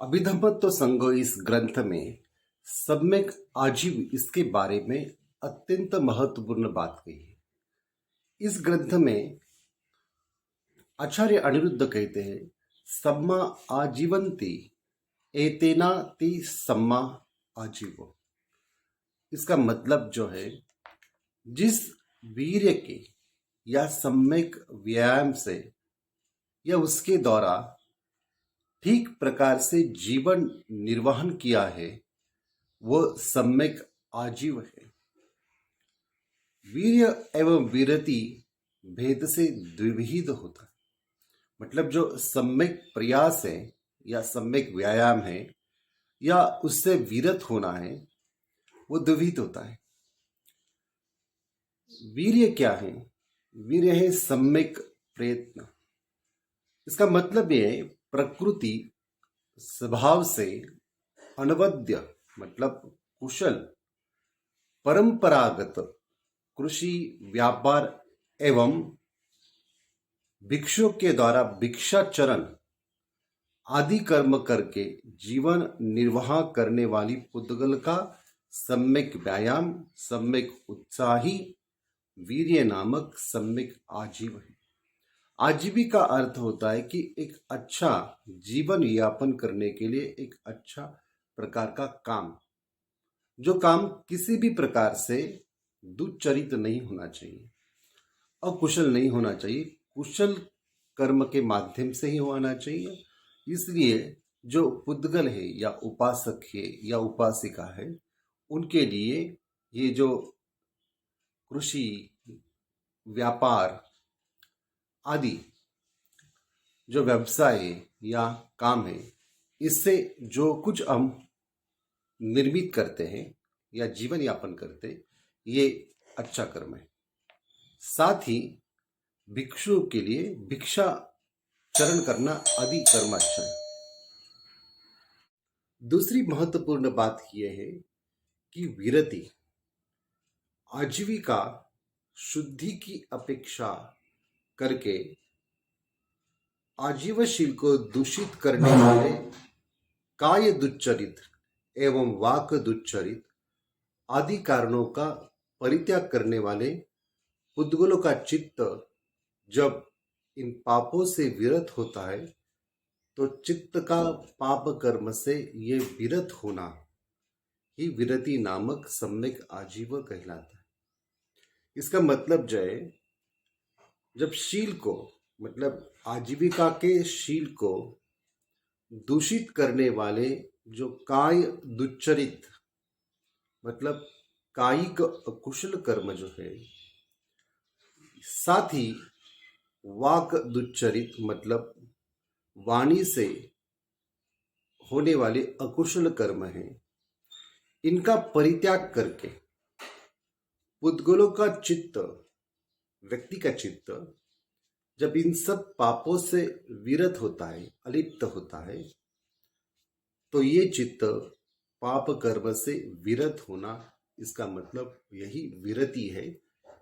अभिधम्मत्व संघ इस ग्रंथ में सम्यक आजीव इसके बारे में अत्यंत महत्वपूर्ण बात कही है। इस ग्रंथ में आचार्य अनिरुद्ध कहते हैं, सम्मा आजीवंती एतेना ति सम्मा आजीवो। इसका मतलब जो है, जिस वीर्य के या सम्यक व्यायाम से या उसके द्वारा ठीक प्रकार से जीवन निर्वहन किया है, वो सम्यक आजीव है। वीर्य एवं वीरति भेद से द्विविध होता है। मतलब जो सम्यक प्रयास है या सम्यक व्यायाम है या उससे विरत होना है, वो द्विविध होता है। वीर्य क्या है? वीर्य है सम्यक प्रयत्न। इसका मतलब ये है, प्रकृति स्वभाव से अनवद्य मतलब कुशल परंपरागत कृषि व्यापार एवं भिक्षुक के द्वारा भिक्षाचरण आदि कर्म करके जीवन निर्वाह करने वाली पुद्गल का सम्यक व्यायाम, सम्यक उत्साही वीर्य नामक सम्यक आजीव है। आजीवी का अर्थ होता है कि एक अच्छा जीवन यापन करने के लिए एक अच्छा प्रकार का काम, जो काम किसी भी प्रकार से दुचरित नहीं होना चाहिए, अकुशल नहीं होना चाहिए, कुशल कर्म के माध्यम से ही होना चाहिए। इसलिए जो पुद्गल है या उपासक है या उपासिका है, उनके लिए ये जो कृषि व्यापार आदि जो व्यवसाय है या काम है, इससे जो कुछ हम निर्मित करते हैं या जीवन यापन करते हैं, ये अच्छा कर्म है। साथ ही भिक्षु के लिए भिक्षा चरण करना आदि कर्म अच्छा है। दूसरी महत्वपूर्ण बात यह है कि विरति आजीविका शुद्धि की अपेक्षा करके आजीवशील को दूषित करने वाले काय दुच्चरित एवं वाक दुच्चरित आदि कारणों का परित्याग करने वाले पुद्गलों का चित्त जब इन पापों से विरत होता है, तो चित्त का पाप कर्म से ये विरत होना ही विरति नामक सम्यक आजीव कहलाता है। इसका मतलब जो है, जब शील को मतलब आजीविका के शील को दूषित करने वाले जो काय दुच्चरित मतलब कायिक अकुशल कर्म जो है, साथ ही वाक दुच्चरित मतलब वाणी से होने वाले अकुशल कर्म हैं, इनका परित्याग करके पुद्गलों का चित्त, व्यक्ति का चित्त जब इन सब पापों से विरत होता है, अलिप्त होता है, तो ये चित्त पाप कर्म से विरत होना, इसका मतलब यही विरति है।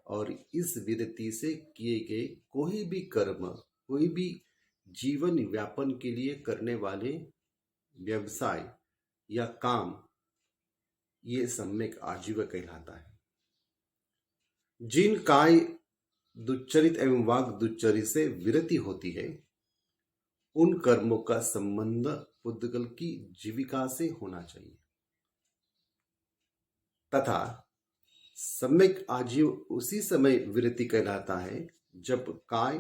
और इस विरति से किए गए कोई भी कर्म, कोई भी जीवन व्यापन के लिए करने वाले व्यवसाय या काम, ये सम्यक आजीव कहलाता है। जिन काय दुच्चरित एवं वाक दुच्चरित से विरति होती है, उन कर्मों का संबंध पुद्गल की जीविका से होना चाहिए। तथा सम्यक आजीव उसी समय विरति कहलाता है जब काय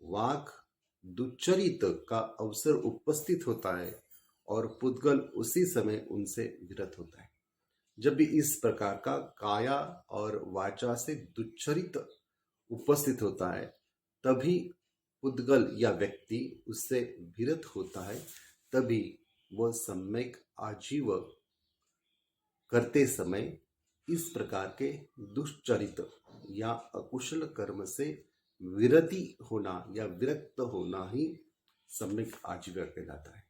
वाक दुच्चरित का अवसर उपस्थित होता है और पुद्गल उसी समय उनसे विरत होता है। जब भी इस प्रकार का काया और वाचा से दुच्चरित उपस्थित होता है, तभी पुद्गल या व्यक्ति उससे विरत होता है, तभी वह सम्यक आजीव करते समय इस प्रकार के दुष्चरित या अकुशल कर्म से विरति होना या विरक्त होना ही सम्यक आजीव कहलाता है।